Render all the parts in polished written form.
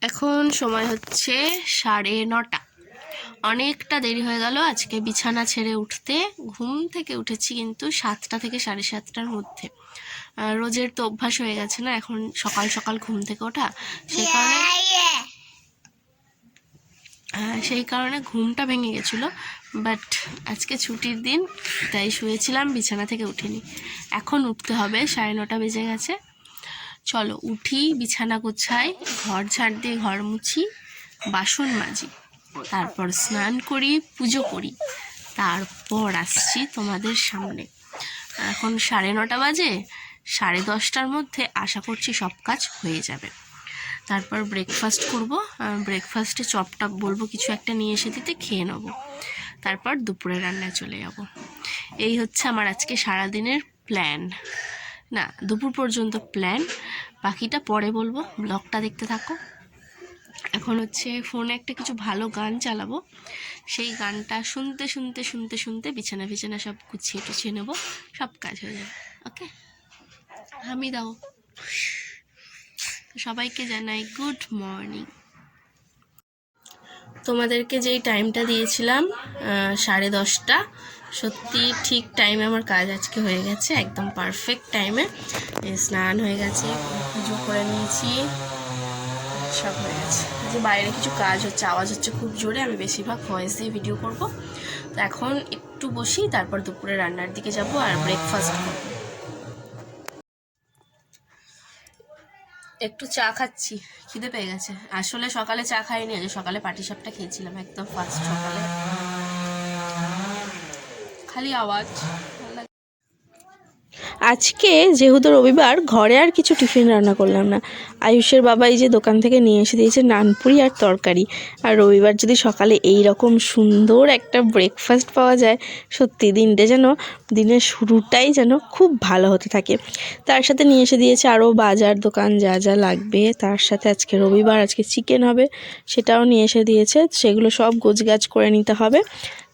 এখন সময় হচ্ছে 9:30। অনেকটা দেরি হয়ে গেল আজকে বিছানা ছেড়ে উঠতে। ঘুম থেকে উঠেছি কিন্তু 7টা থেকে 7:30টার মধ্যে। রোজের তো অভ্যাস হয়ে গেছে না এখন সকাল সকাল ঘুম থেকে ওঠা, সেই কারণে ঘুমটা ভেঙে গেছিলো। বাট আজকে ছুটির দিন, তাই শুয়েছিলাম, বিছানা থেকে উঠিনি। এখন উঠতে হবে, 9:30 বেজে গেছে। চলো উঠি, বিছানা গোছাই, ঘর ঝাড় দিয়ে ঘর মুছি, বাসন মাজি, তারপর স্নান করি, পুজো করি, তারপর আসছি তোমাদের সামনে। এখন 9:30 বাজে, 10:30টার মধ্যে আশা করছি সব কাজ হয়ে যাবে। তারপর ব্রেকফাস্ট করব। ব্রেকফাস্টে চপটা বলবো কিছু একটা নিয়ে এসে দিতে, খেয়ে নেব। তারপর দুপুরে রান্নায় চলে যাব। এই হচ্ছে আমার আজকে সারাদিনের প্ল্যান। না, দুপুর পর্যন্ত প্ল্যান, বাকিটা পরে বলবো, ব্লগটা দেখতে থাকো। এখন হচ্ছে ফোনে একটা কিছু ভালো গান চালাবো, সেই গানটা শুনতে শুনতে শুনতে শুনতে বিছানা সব গুছিয়ে টুছিয়ে নেবো, সব কাজ হয়ে যাবে। ওকে, আমি দাও। সবাইকে জানাই গুড মর্নিং। তোমাদেরকে যেই টাইমটা দিয়েছিলাম 10:30, সত্যি ঠিক টাইমে আমার কাজ আজকে হয়ে গেছে, একদম পারফেক্ট টাইমে। স্নান হয়ে গেছে, পুজো করে নিয়েছি, সব হয়ে গেছে। যে বাইরে কিছু কাজ হচ্ছে, আওয়াজ হচ্ছে খুব জোরে, আমি বেশিরভাগ ভয়েস দিয়ে ভিডিও করব। তো এখন একটু বসি, তারপর দুপুরে রান্নার দিকে যাব আর ব্রেকফাস্ট করব। একটু চা খাচ্ছি, খিদে পেয়ে গেছে। আসলে সকালে চা খাইনি, আজ সকালে পাটিসাপটা খেয়েছিলাম, একদম ফার্স্ট সকালে। খালি আওয়াজ। আজকে যেহেতু রবিবার, ঘরে আর কিছু টিফিন রান্না করলাম না। আয়ুষের বাবা এই যে দোকান থেকে নিয়ে এসে দিয়েছে নানপুরি আর তরকারি। আর রবিবার যদি সকালে এই রকম সুন্দর একটা ব্রেকফাস্ট পাওয়া যায়, সত্যি দিনটা যেন, দিনের শুরুটাই যেন খুব ভালো হতে থাকে। তার সাথে নিয়ে এসে দিয়েছে আরও বাজার দোকান যা যা লাগবে। তার সাথে আজকে রবিবার, আজকে চিকেন হবে, সেটাও নিয়ে এসে দিয়েছে। সেগুলো সব গোছগাছ করে নিতে হবে।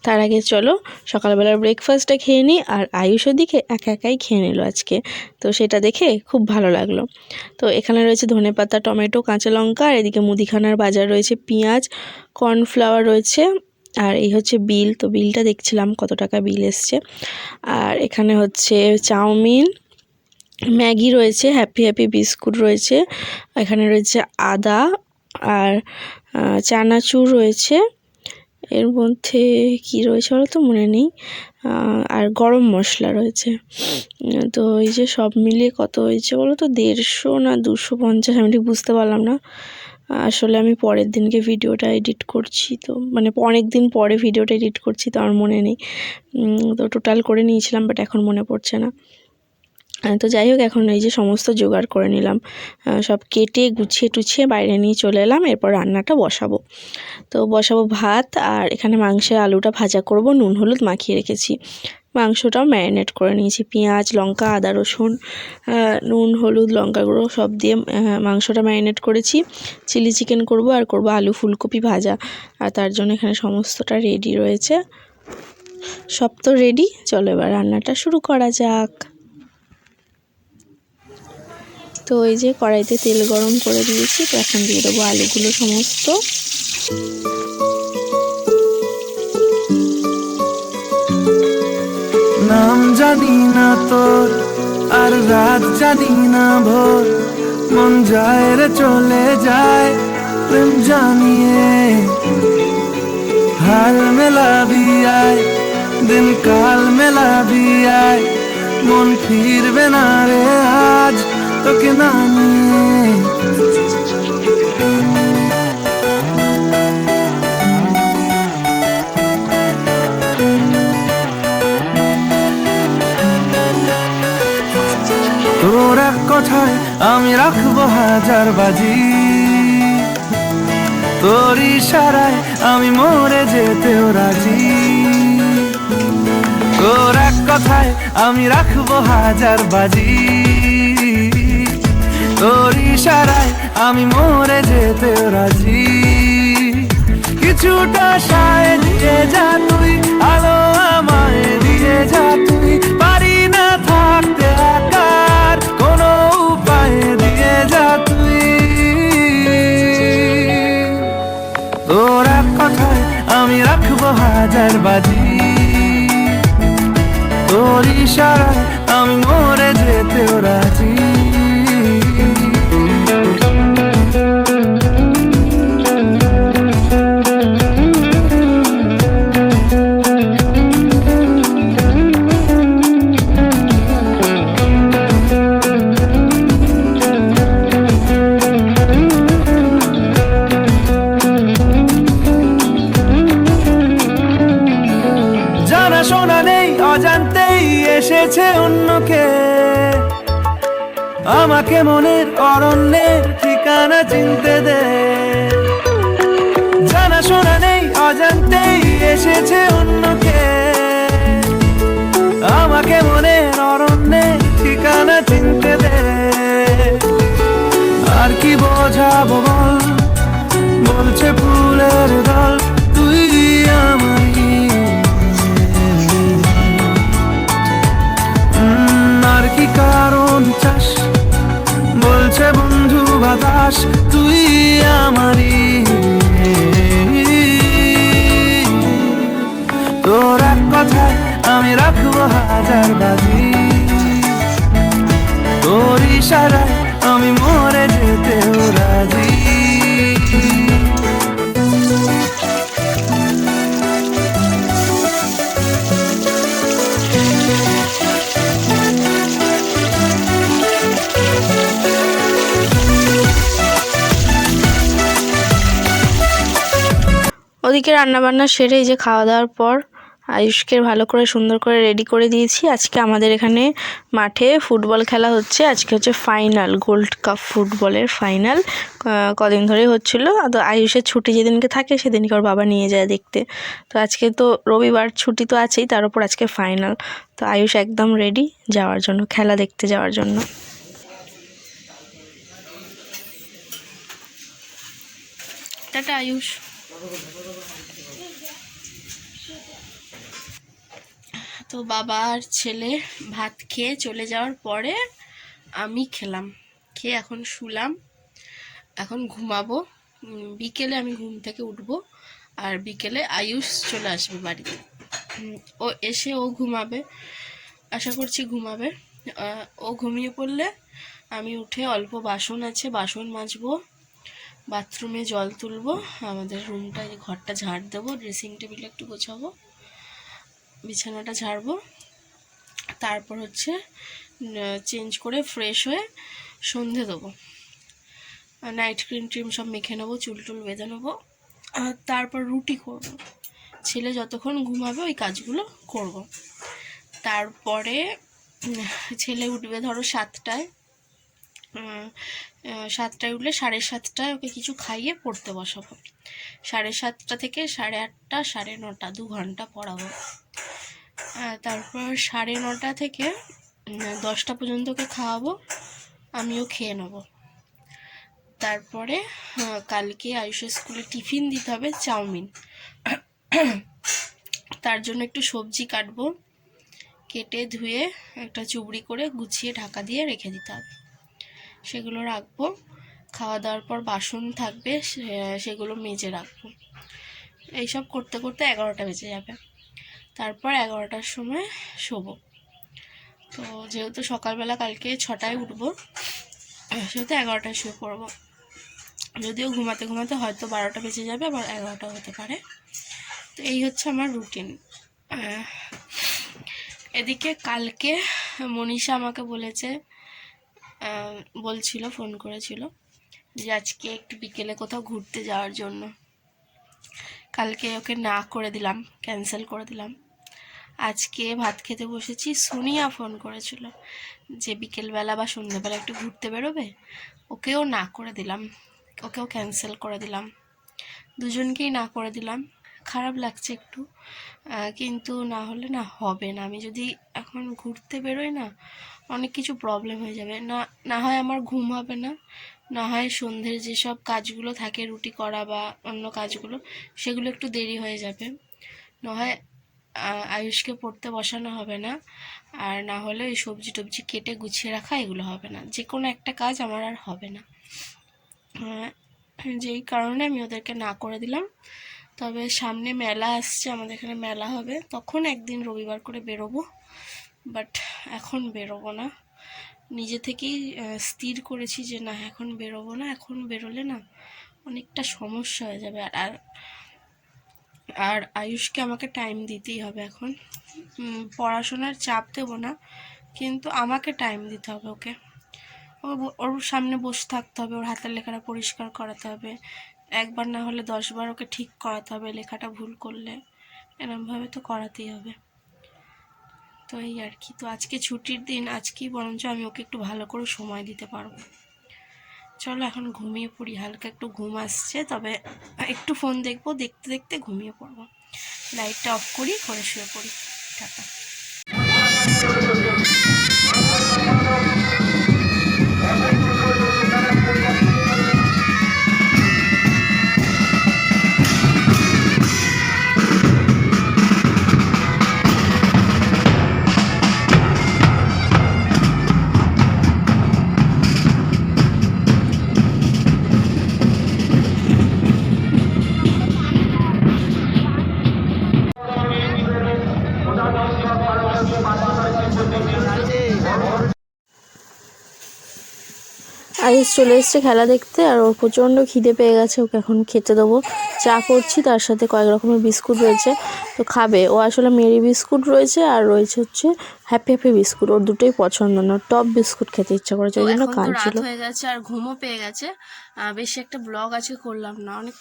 তার আগে চলো সকালবেলার ব্রেকফাস্টটা খেয়ে নিই। আর আয়ুষ ওদিকে একা একাই খেয়ে নিল আজকে, তো সেটা দেখে খুব ভালো লাগলো। তো এখানে রয়েছে ধনেপাতা, টমেটো, কাঁচা লঙ্কা, আর এদিকে মুদিখানার বাজার রয়েছে, পেঁয়াজ, কর্নফ্লাওয়ার রয়েছে, আর এই হচ্ছে বিল। তো বিলটা দেখছিলাম কত টাকা বিল এসছে। আর এখানে হচ্ছে চাউমিন, ম্যাগি রয়েছে, হ্যাপি হ্যাপি বিস্কুট রয়েছে, এখানে রয়েছে আদা আর চানাচুর রয়েছে। এর মধ্যে কি রয়েছে বলো তো, মনে নেই। আর গরম মশলা রয়েছে। তো এই যে সব মিলিয়ে কত হয়েছে বলো তো, 150 না 250, আমি ঠিক বুঝতে পারলাম না। আসলে আমি পরের দিনকে ভিডিওটা এডিট করছি, তো মানে অনেক দিন পরে ভিডিওটা এডিট করছি, তো আমার মনে নেই। তো টোটাল করে নিয়েছিলাম, বাট এখন মনে পড়ছে না। তো যাই হোক, এখন এই যে সমস্ত জোগাড় করে নিলাম, সব কেটে গুছিয়ে টুছিয়ে বাইরে নিয়ে চলে এলাম। এরপর রান্নাটা বসাবো। তো বসাবো ভাত, আর এখানে মাংসের আলুটা ভাজা করব, নুন হলুদ মাখিয়ে রেখেছি। মাংসটাও ম্যারিনেট করে নিয়েছি, পেঁয়াজ, লঙ্কা, আদা, রসুন, নুন, হলুদ, লঙ্কা গুঁড়ো সব দিয়ে মাংসটা ম্যারিনেট করেছি। চিলি চিকেন করব, আর করব আলু ফুলকপি ভাজা। আর তার জন্য এখানে সমস্তটা রেডি রয়েছে, সব তো রেডি। চলো এবার রান্নাটা শুরু করা যাক। তো এই যে কড়াইতে তেল গরম করে দিয়েছি, তো এখন দিয়ে দেবো আলুগুলো সমস্ত। নাম জানি না তোর, আর রাত জানি না ভোর, মন যায় রে চলে যায় প্রেম জানিয়ে। হাল মেলাবি আয়, দিন কাল মেলাবি আয়, মন ফিরবে না রে আজ তোকে না নিয়ে। তোর এক কথায় আমি রাখবো 1000 বাজি, তোর ইশারায় আমি মরে যেতেও রাজি। তোর এক কথায় আমি রাখবো 1000 বাজি, তোর ইশারায় আমি মরে যেতেও রাজি। কিছুটা সায় দিয়ে যা তুই, আলো আমায় দিয়ে যা তুই, পারি না থাকতে একার কোনো উপায় দিয়ে যা তুই। হাজার বাজি, তোর ইশারায় আমি মরে যেতেও রাজি। জানা শোনা নেই অজান্তেই এসেছে অন্যকে, আমাকে মনের অরণ্যের ঠিকানা চিনতে দে। জানা শোনা নেই অজান্তেই এসেছে অন্যকে, আমাকে মনের অরণ্যের ঠিকানা চিনতে দে। আর কি বোঝাবো বল, বলছে ফুলের দল তুই আমারই। আর কি কারণ চাস, বলছে বন্ধু বাতাস তুই আমারই। তোর এক কথায় আমি রাখবো হাজার বাজি, তোর ইশারায় আমি মরে যেতেও রাজি। ওদিকে রান্নাবান্না সেরে এই যে খাওয়া দাওয়ার পর আয়ুষকে ভালো করে সুন্দর করে রেডি করে দিয়েছি। আজকে আমাদের এখানে মাঠে ফুটবল খেলা হচ্ছে। আজকে হচ্ছে ফাইনাল, গোল্ড কাপ ফুটবলের ফাইনাল। কদিন ধরেই হচ্ছিলো। তো আয়ুষের ছুটি যেদিনকে থাকে সেদিনকে ওর বাবা নিয়ে যায় দেখতে। তো আজকে তো রবিবার, ছুটি তো আছেই, তার উপর আজকে ফাইনাল। তো আয়ুষ একদম রেডি যাওয়ার জন্য, খেলা দেখতে যাওয়ার জন্য। টাটা আয়ুষ। তো বাবা আর ছেলে ভাত খেয়ে চলে যাওয়ার পরে আমি খেলাম, খেয়ে এখন শুলাম, এখন ঘুমাবো। বিকেলে আমি ঘুম থেকে উঠবো, আর বিকেলে আয়ুষ চলে আসবে বাড়িতে। ও এসে ও ঘুমাবে, আশা করছি ঘুমাবে। ও ঘুমিয়ে পড়লে আমি উঠে অল্প বাসন আছে, বাসন মাজবো, বাথরুমে জল তুলবো, আমাদের রুমটা, ঘরটা ঝাড় দেবো, ড্রেসিং টেবিল একটু গোছাবো, বিছানাটা ঝাড়বো। তারপর হচ্ছে চেঞ্জ করে ফ্রেশ হয়ে সন্ধে দেবো, নাইট ক্রিম ট্রিম সব মেখে নেবো, চুল টুল বেঁধে নেবো। তারপর রুটি করব, ছেলে যতক্ষণ ঘুমাবে ওই কাজগুলো করব। তারপরে ছেলে উঠবে ধরো 7টায়, 7টায় উঠলে 7:30টায় ওকে কিছু খাইয়ে পড়তে বসাবো। 7:30টা থেকে 8:30, 9:30, 2 ঘন্টা পড়াবো। তারপর 9:30 থেকে 10টা পর্যন্ত ওকে খাওয়াবো, আমিও খেয়ে নেব। তারপরে কালকে আয়ুষের স্কুলে টিফিন দিতে হবে চাউমিন, তার জন্য একটু সবজি কাটবো, কেটে ধুয়ে একটা চুবড়ি করে গুছিয়ে ঢাকা দিয়ে রেখে দিতে হবে, সেগুলো রাখবো। খাওয়া দাওয়ার পর বাসন থাকবে, সেগুলো মেজে রাখবো। এইসব করতে করতে 11টা বেজে যাবে। তারপর 11টার সময় শোবো। তো যেহেতু সকালবেলা কালকে 6টায় উঠবো, সেহেতু 11টায় শুয়ে পড়বো। যদিও ঘুমাতে ঘুমাতে হয়তো 12টা বেজে যাবে, আবার 11টা হতে পারে। তো এই হচ্ছে আমার রুটিন। এদিকে কালকে মনীষা আমাকে বলছিল, ফোন করেছিল যে আজকে একটু বিকেলে কোথাও ঘুরতে যাওয়ার জন্য। কালকে ওকে না করে দিলাম, ক্যান্সেল করে দিলাম। আজকে ভাত খেতে বসেছি, সোনিয়া ফোন করেছিল যে বিকেলবেলা বা সন্ধ্যেবেলা একটু ঘুরতে বেরোবে, ওকেও না করে দিলাম, ওকেও ক্যান্সেল করে দিলাম, দুজনকেই না করে দিলাম। খারাপ লাগছে একটু, কিন্তু না হলে না হবে না। আমি যদি এখন ঘুরতে বেরোই না, অনেক কিছু প্রবলেম হয়ে যাবে। না হয় আমার ঘুম হবে না, না হয় সন্ধ্যের যেসব কাজগুলো থাকে, রুটি করা বা অন্য কাজগুলো, সেগুলো একটু দেরি হয়ে যাবে। না হয় আয়ুষকে পড়তে বসানো হবে না, আর না হলে ওই সবজি টবজি কেটে গুছিয়ে রাখা, এগুলো হবে না। যে কোনো একটা কাজ আমার আর হবে না, যেই কারণে আমি ওদেরকে না করে দিলাম। তবে সামনে মেলা আসছে, আমাদের এখানে মেলা হবে, তখন একদিন রবিবার করে বেরোবো, বাট এখন বেরোবো না। নিজে থেকেই স্থির করেছি যে না এখন বেরোবো না, এখন বেরোলে না অনেকটা সমস্যা হয়ে যাবে। আর আর আয়ুষকে আমাকে টাইম দিতেই হবে এখন। পড়াশোনার চাপ দেবো না, কিন্তু আমাকে টাইম দিতে হবে ওকে। ওর সামনে বসে থাকতে হবে, ওর হাতের লেখাটা পরিষ্কার করাতে হবে, একবার না হলে 10 বার ওকে ঠিক করাতে হবে, লেখাটা ভুল করলে এরমভাবে তো করাতেই হবে। তো এই আর কি। তো আজকে ছুটির দিন, আজকেই বরঞ্চ আমি ওকে একটু ভালো করে সময় দিতে পারবো। চলো এখন ঘুমিয়ে পড়ি, হালকা একটু ঘুম আসছে, তবে একটু ফোন দেখবো, দেখতে দেখতে ঘুমিয়ে পড়বো। লাইটটা অফ করি, করে শুয়ে পড়ি। টাটা। আয়ুষ চলে এসছে খেলা দেখতে, আর ওর প্রচণ্ড খিদে পেয়ে গেছে, ওকে এখন খেতে দেবো। চা করছি, তার সাথে কয়েক রকমের বিস্কুট রয়েছে, তো খাবে ও। আসলে মেরি বিস্কুট রয়েছে, আর রয়েছে হচ্ছে হ্যাপি হ্যাপি বিস্কুট, ওর দুটোই পছন্দ না, টপ বিস্কুট খেতে ইচ্ছা করেছে, ওই জন্য কাঁদছিল। রাত হয়ে গেছে আর ঘুমও পেয়ে গেছে, বেশি একটা ব্লগ আছে করলাম না, অনেক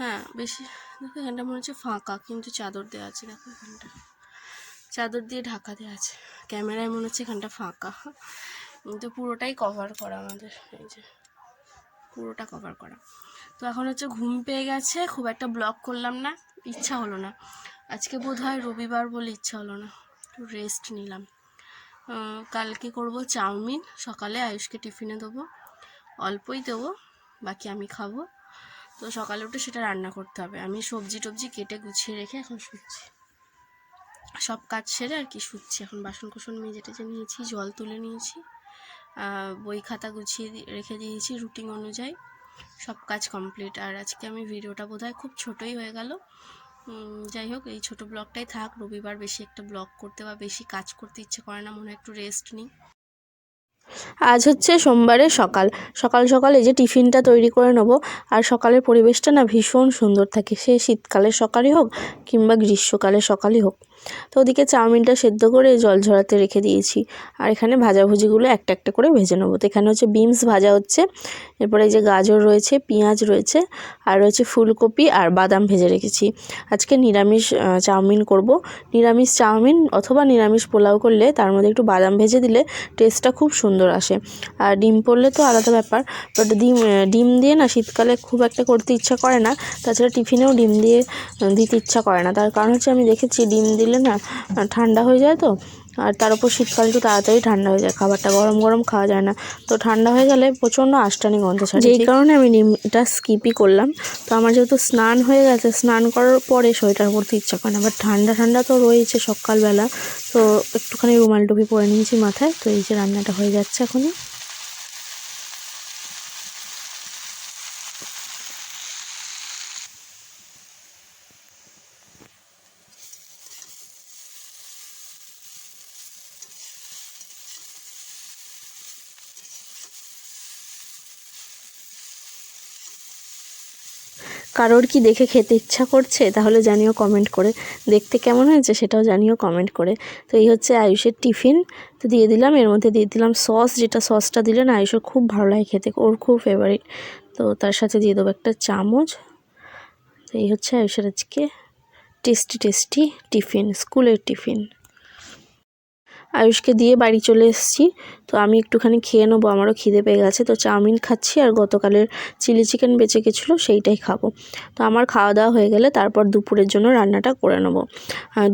হ্যাঁ বেশি। দেখো এখানটা মনে হচ্ছে ফাঁকা, কিন্তু চাদর দেওয়া আছে, দেখো এখানটা চাদর দিয়ে ঢাকা দেওয়া আছে, ক্যামেরায় মনে হচ্ছে এখানটা ফাঁকা, কিন্তু পুরোটাই কভার করা আমাদের, এই যে পুরোটা কভার করা। তো এখন হচ্ছে ঘুম পেয়ে গেছে, খুব একটা ব্লগ করলাম না, ইচ্ছা হলো না, আজকে বোধহয় রবিবার বলে ইচ্ছা হলো না, একটু রেস্ট নিলাম। কালকে করব চাউমিন, সকালে আয়ুষকে টিফিনে দেবো, অল্পই দেবো, বাকি আমি খাবো। তো সকালে উঠে সেটা রান্না করতে হবে। আমি সবজি টবজি কেটে গুছিয়ে রেখে এখন শুচ্ছি, সব কাজ সেরে আর কি শুচ্ছি। এখন বাসন কোসন মেজে টেজে নিয়েছি, জল তুলে নিয়েছি, বই খাতা গুছিয়ে রেখে দিয়েছি রুটিন অনুযায়ী, সব কাজ কমপ্লিট। আর আজকে আমি ভিডিওটা বোধহয় খুব ছোটই হয়ে গেল, যাই হোক এই ছোট ব্লগটাই থাক। রবিবার বেশি একটা ব্লগ করতে বা বেশি কাজ করতে ইচ্ছে করে না, মনে হয় একটু রেস্ট নিই। আজ হচ্ছে সোমবারের সকাল সকাল এই যে টিফিনটা তৈরি করে নেবো। আর সকালের পরিবেশটা না ভীষণ সুন্দর থাকে, সে শীতকালের সকালই হোক কিংবা গ্রীষ্মকালের সকালই হোক। তো ওদিকে চাউমিনটা সেদ্ধ করে জল ঝরাতে রেখে দিয়েছি, আর এখানে ভাজাভুজিগুলো একটা একটা করে ভেজে নেবো। তো এখানে হচ্ছে বিনস ভাজা হচ্ছে, এরপরে এই যে গাজর রয়েছে, পেঁয়াজ রয়েছে, আর রয়েছে ফুলকপি আর বাদাম ভেজে রেখেছি। আজকে নিরামিষ চাউমিন করব। নিরামিষ চাউমিন অথবা নিরামিষ পোলাও করলে তার মধ্যে একটু বাদাম ভেজে দিলে টেস্টটা খুব সুন্দর আসে। আর ডিম পড়লে তো আলাদা ব্যাপার, বাট ডিম দিয়ে না শীতকালে খুব একটা করতে ইচ্ছা করে না, তাছাড়া টিফিনেও ডিম দিয়ে দিতে ইচ্ছা করে না। তার কারণ হচ্ছে আমি দেখেছি ডিম দিলে না ঠান্ডা হয়ে যায়, তো আর তার উপর শীতকালে একটু তাড়াতাড়ি ঠান্ডা হয়ে যায়, খাবারটা গরম গরম খাওয়া যায় না, তো ঠান্ডা হয়ে গেলে প্রচণ্ড আঁশটানি গন্ধ ছাড়ে, যেই কারণে আমি ডিমটা স্কিপই করলাম। তো আমার যেহেতু স্নান হয়ে গেছে, স্নান করার পরে সোয়েটার পরতে ইচ্ছা করে না, বাট ঠান্ডা ঠান্ডা তো রয়েছে সকালবেলা, তো একটুখানি রুমাল টুপি পরে নিয়েছি মাথায়। তো এই যে রান্নাটা হয়ে যাচ্ছে এখনই। কারোর কি দেখে খেতে ইচ্ছা করছে তাহলে জানিও কমেন্ট করে, দেখতে কেমন হয়েছে সেটাও জানিও কমেন্ট করে। তো এই হচ্ছে আয়ুষের টিফিন, তো দিয়ে দিলাম, এর মধ্যে দিয়ে দিলাম সস, যেটা সসটা দিলে না আয়ুষের খুব ভালো লাগে খেতে, ওর খুব ফেভারিট। তো তার সাথে দিয়ে দেবো একটা চামচ। তো এই হচ্ছে আয়ুষের আজকে টেস্টি টিফিন, স্কুলের টিফিন। আয়ুষকে দিয়ে বাড়ি চলে এসেছি, তো আমি একটুখানি খেয়ে নেবো, আমারও খিদে পেয়ে গেছে। তো চাউমিন খাচ্ছি, আর গতকালের চিলি চিকেন বেঁচে গেছিলো সেইটাই খাবো। তো আমার খাওয়া দাওয়া হয়ে গেলে তারপর দুপুরের জন্য রান্নাটা করে নেবো।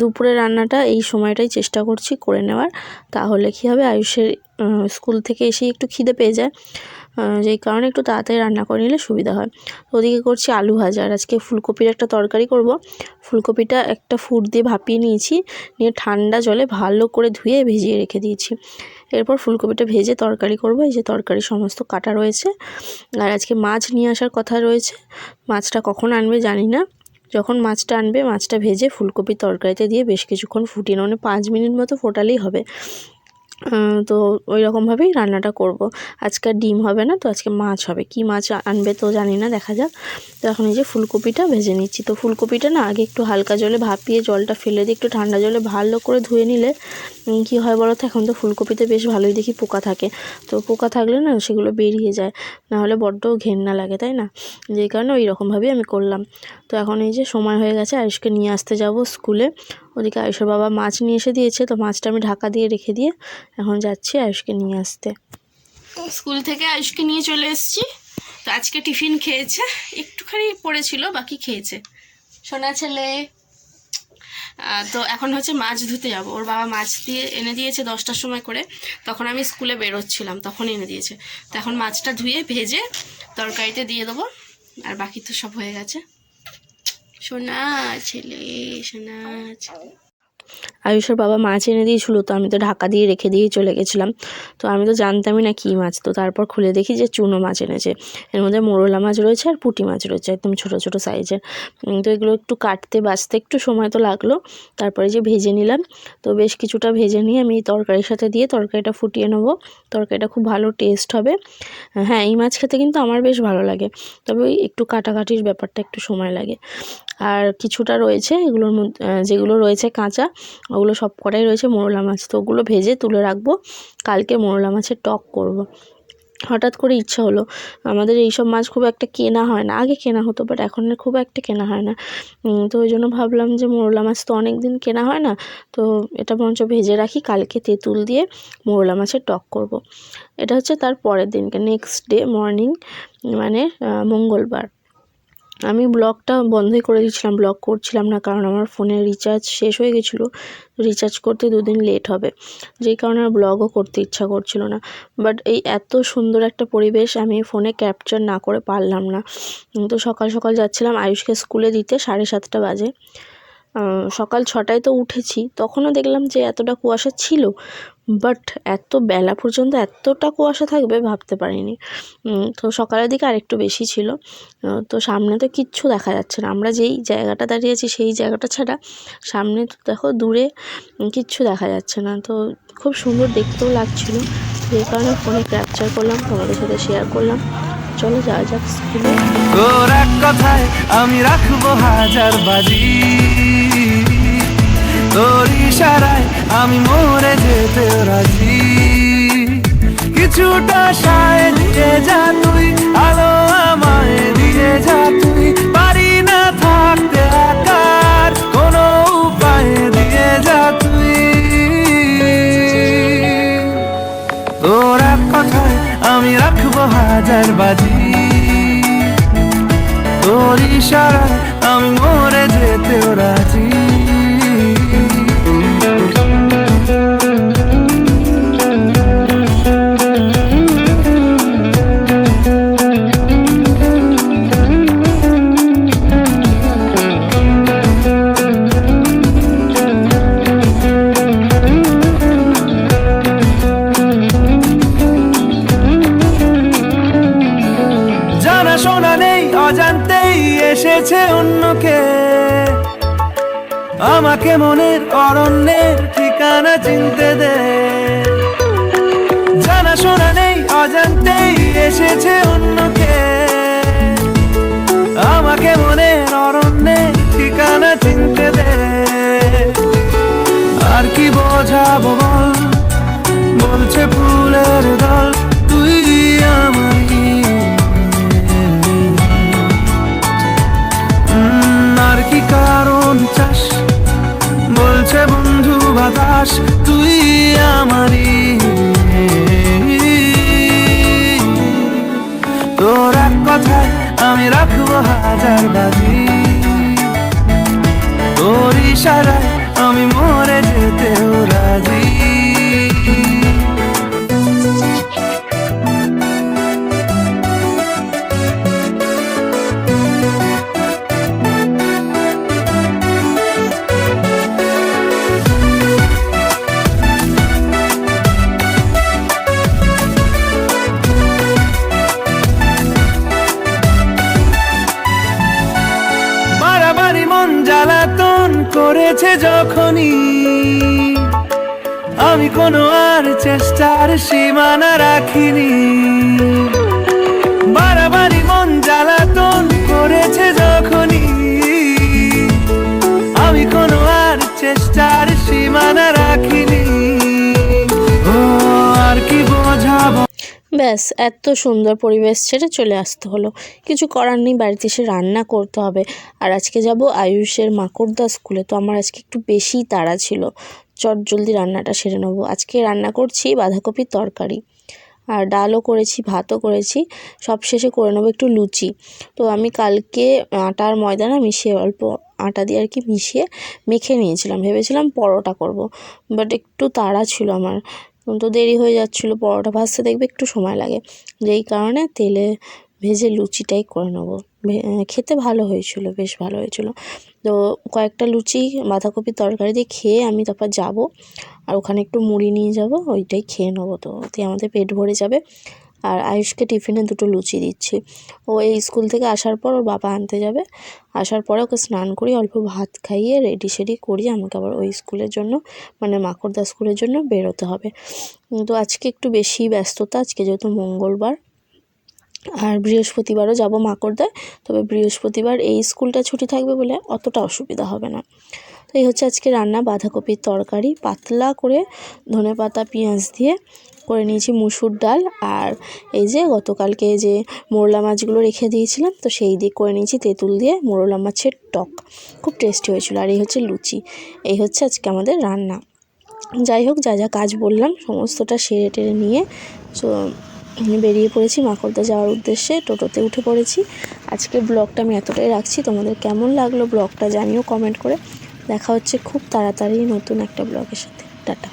দুপুরের রান্নাটা এই সময়টাই চেষ্টা করছি করে নেওয়ার, তাহলে কী হবে আয়ুষের স্কুল থেকে এসেই একটু খিদে পেয়ে যায়, যেই কারণে একটু তাড়াতাড়ি রান্না করে নিলে সুবিধা হয়। ওদিকে করছি আলু ভাজা, আর আজকে ফুলকপির একটা তরকারি করব। ফুলকপিটা একটা ফুট দিয়ে ভাপিয়ে নিয়েছি, নিয়ে ঠান্ডা জলে ভালো করে ধুয়ে ভিজিয়ে রেখে দিয়েছি। এরপর ফুলকপিটা ভেজে তরকারি করব। এই যে তরকারি সমস্ত কাটা রয়েছে। আর আজকে মাছ নিয়ে আসার কথা রয়েছে, মাছটা কখন আনবে জানি না। যখন মাছটা আনবে মাছটা ভেজে ফুলকপির তরকারিতে দিয়ে বেশ কিছুক্ষণ ফুটিয়ে, মানে 5 মিনিট মতো ফোটালেই হবে। তো ওই রকমভাবেই রান্নাটা করব। আজকে আর ডিম হবে না, তো আজকে মাছ হবে। কি মাছ আনবে তো জানি না, দেখা যাক। তো এখন এই যে ফুলকপিটা ভেজে নিচ্ছি। তো ফুলকপিটা না আগে একটু হালকা জলে ভাপিয়ে জলটা ফেলে দিয়ে একটু ঠান্ডা জলে ভালো করে ধুয়ে নিলে কি হয় বলো তো, এখন তো ফুলকপিতে বেশ ভালোই দেখি পোকা থাকে। তো পোকা থাকলে না সেগুলো বেরিয়ে যায়, নাহলে বড্ড ঘেন্না লাগে, তাই না? যেই কারণে ওই রকমভাবেই আমি করলাম। তো এখন এই যে সময় হয়ে গেছে, আয়ুষকে নিয়ে আসতে যাব স্কুলে। ওদিকে আয়ুষের বাবা মাছ নিয়ে এসে দিয়েছে, তো মাছটা আমি ঢাকা দিয়ে রেখে দিয়ে এখন যাচ্ছি আয়ুষকে নিয়ে আসতে। স্কুল থেকে আয়ুষকে নিয়ে চলে এসেছি। তো আজকে টিফিন খেয়েছে, একটুখানি পড়েছিল, বাকি খেয়েছে সোনা ছেলে। তো এখন হচ্ছে মাছ ধুতে যাব। ওর বাবা মাছ দিয়ে এনে দিয়েছে 10টার সময় করে, তখন আমি স্কুলে বেরোচ্ছিলাম, তখন এনে দিয়েছে। তো এখন মাছটা ধুয়ে ভেজে তরকারিতে দিয়ে দেবো, আর বাকি তো সব হয়ে গেছে। সোনা ছেলে, সোনা ছেলে। আয়ুষের বাবা মাছ এনে দিয়েছিল, তো আমি তো ঢাকা দিয়ে রেখে দিয়েই চলে গেছিলাম। তো আমি তো জানতামই না কী মাছ। তো তারপর খুলে দেখি যে চুনো মাছ এনেছে। এর মধ্যে মোরলা মাছ রয়েছে আর পুঁটি মাছ রয়েছে, একদম ছোটো ছোটো সাইজের। তো এগুলো একটু কাটতে বাছতে একটু সময় তো লাগলো। তারপরে যে ভেজে নিলাম, তো বেশ কিছুটা ভেজে নিয়ে আমি তরকারির সাথে দিয়ে তরকারিটা ফুটিয়ে নেবো। তরকারিটা খুব ভালো টেস্ট হবে। হ্যাঁ, এই মাছ খেতে কিন্তু আমার বেশ ভালো লাগে, তবে ওই একটু কাটাকাটির ব্যাপারটা একটু সময় লাগে। আর কিছুটা রয়েছে এগুলোর মধ্যে, যেগুলো রয়েছে কাঁচা, ওগুলো সব কটাই রয়েছে মোরলা মাছ। তো ওগুলো ভেজে তুলে রাখবো, কালকে মোরলা মাছের টক করব। হঠাৎ করে ইচ্ছা হলো। আমাদের এইসব মাছ খুব একটা কেনা হয় না, আগে কেনা হতো, বাট এখন খুব একটা কেনা হয় না। তো ওই জন্য ভাবলাম যে মোরলা মাছ তো অনেক দিন কেনা হয় না, তো এটা বরঞ্চ ভেজে রাখি, কালকে তেঁতুল দিয়ে মোরলা মাছের টক করব। এটা হচ্ছে তার পরের দিনকে, নেক্সট ডে মর্নিং, মানে মঙ্গলবার। আমি ব্লগটা বন্ধই করে দিয়েছিলাম, ব্লগ করছিলাম না, কারণ আমার ফোনের রিচার্জ শেষ হয়ে গেছিলো। রিচার্জ করতে 2 দিন লেট হবে, যেই কারণে আর ব্লগও করতে ইচ্ছা করছিল না। বাট এই এত সুন্দর একটা পরিবেশ আমি ফোনে ক্যাপচার না করে পারলাম না। তো সকাল সকাল যাচ্ছিলাম আয়ুষকে স্কুলে দিতে, 7:30 বাজে। সকাল 6টায় তো উঠেছি, তখনও দেখলাম যে এতটা কুয়াশা ছিল, বাট এত বেলা পর্যন্ত এতটা কুয়াশা থাকবে ভাবতে পারিনি। তো সকালের দিকে আরেকটু বেশি ছিল। তো সামনে তো কিচ্ছু দেখা যাচ্ছে না, আমরা যেই জায়গাটা দাঁড়িয়ে আছি সেই জায়গাটা ছাড়া সামনে তো দেখো দূরে কিচ্ছু দেখা যাচ্ছে না। তো খুব সুন্দর দেখতেও লাগছিল, সেই কারণে ফোনে ক্যাপচার করলাম, তোমাদের সাথে শেয়ার করলাম। চলো যাওয়া যাক স্কুলে। তোর এক কথায় আমি রাখবো হাজার বাজি, তোর ইশারায় আমি মরে যেতে রাজি। কিছুটা সায় দিয়ে যা তুই, আলো আমায় দিয়ে যা তুই, পারি না থাকতে একার কোনো উপায় দিয়ে যা তুই। তোর এক কথায় আমি রাখবো হাজার বাজি, তোর ইশারায় আমি মরে যেতেও রাজি। জানাশোনা নেই, অজান্তেই এসেছে অন্যকে, আমাকে মনের অরণ্যের ঠিকানা চিনতে দে। জানাশোনা নেই, অজান্তেই এসেছে অন্যকে, আমাকে মনের অরণ্যের ঠিকানা চিনতে দে। আর কি বোঝাবো বল, বলছে ফুলের দল, তুই আমারই। আর কি কারণ চাস, বলছে বন্ধু বাতাস, তুই আমারই। তোর এক কথায় আমি রাখবো হাজার বাজি, তোর ইশারায় আমি মরে যেতেও রাজি। করেছে যখনই, আমি কোনো আর চেষ্টার সীমানা রাখিনি। বাড়াবাড়ি মন জ্বালাতন করেছে যখনই, আমি কোনো আর চেষ্টার সীমানা রাখিনি। ও আর কি বোঝাবো। ব্যাস, এত সুন্দর পরিবেশ ছেড়ে চলে আসতে হলো। কিছু করার নেই, বাড়িতে এসে রান্না করতে হবে। আর আজকে যাব আয়ুষের মাকড়দা স্কুলে, তো আমার আজকে একটু বেশি তাড়া ছিল, চট জলদি রান্নাটা সেরে নেবো। আজকে রান্না করছি বাঁধাকপির তরকারি, আর ডালও করেছি, ভাতও করেছি। সব শেষে করে নেবো একটু লুচি। তো আমি কালকে আটা আর ময়দা না মিশিয়ে, অল্প আটা দিয়ে আর কি মিশিয়ে মেখে নিয়েছিলাম, ভেবেছিলাম পরোটা করব, বাট একটু তাড়া ছিল আমার, তো দেরি হয়ে যাচ্ছিলো। পরোটা ভাজতে দেখবে একটু সময় লাগে, যেই কারণে তেলে ভেজে লুচিটাই করে নেবো। খেতে ভালো হয়েছিল, বেশ ভালো হয়েছিল। তো কয়েকটা লুচি বাঁধাকপির তরকারি দিয়ে খেয়ে আমি তারপর যাব, আর ওখানে একটু মুড়ি নিয়ে যাব, ওইটাই খেয়ে নেবো। তো ওতে আমাদের পেট ভরে যাবে। আর আয়ুষকে টিফিনে 2টো লুচি দিচ্ছি। ও এই স্কুল থেকে আসার পর ওর বাবা আনতে যাবে, আসার পরে ওকে স্নান করিয়ে অল্প ভাত খাইয়ে রেডি সেডি করিয়ে আমাকে আবার ওই স্কুলের জন্য, মানে মাকড়দা স্কুলের জন্য বেরোতে হবে। তো আজকে একটু বেশি ব্যস্ততা, আজকে যেহেতু মঙ্গলবার, আর বৃহস্পতিবারও যাব মাকড়দায়। তবে বৃহস্পতিবার এই স্কুলটা ছুটি থাকবে বলে অতটা অসুবিধা হবে না। তো এই হচ্ছে আজকে রান্না, বাঁধাকপির তরকারি, পাতলা করে ধনেপাতা পেঁয়াজ দিয়ে করে নিয়েছি, মুসুর ডাল, আর এই যে গতকালকে যে মোরলা মাছগুলো রেখে দিয়েছিলাম, তো সেই দিয়ে করে নিয়েছি তেঁতুল দিয়ে মোরলা মাছের টক, খুব টেস্টি হয়েছিল। আর এই হচ্ছে লুচি। এই হচ্ছে আজকে আমাদের রান্না। যাই হোক, যা যা কাজ বললাম সমস্তটা সেরে টেরে নিয়ে বেরিয়ে পড়েছি মাকড়দা যাওয়ার উদ্দেশ্যে, টোটোতে উঠে পড়েছি। আজকের ব্লগটা আমি এতটাই রাখছি। তোমাদের কেমন লাগলো ব্লগটা জানিও কমেন্ট করে। দেখা হচ্ছে খুব তাড়াতাড়ি নতুন একটা ব্লগের সাথে। টাটা।